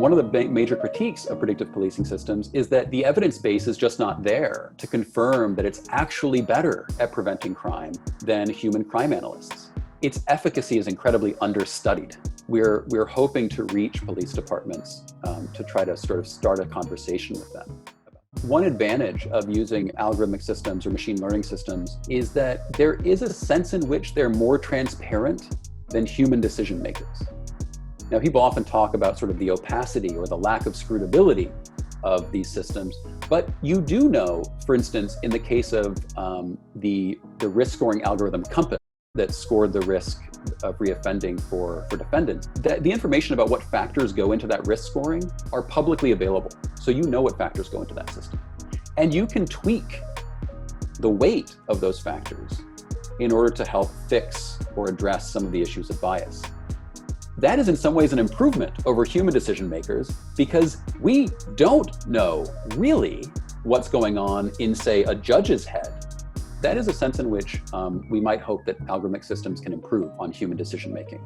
One of the major critiques of predictive policing systems is that the evidence base is just not there to confirm that it's actually better at preventing crime than human crime analysts. Its efficacy is incredibly understudied. We're hoping to reach police departments to try to sort of start a conversation with them. One advantage of using algorithmic systems or machine learning systems is that there is a sense in which they're more transparent than human decision makers. Now, people often talk about sort of the opacity or the lack of scrutability of these systems, but you do know, for instance, in the case of the risk scoring algorithm Compass that scored the risk of reoffending for defendants, that the information about what factors go into that risk scoring are publicly available. So you know what factors go into that system. And you can tweak the weight of those factors in order to help fix or address some of the issues of bias. That is in some ways an improvement over human decision makers because we don't know really what's going on in, say, a judge's head. That is a sense in which we might hope that algorithmic systems can improve on human decision making.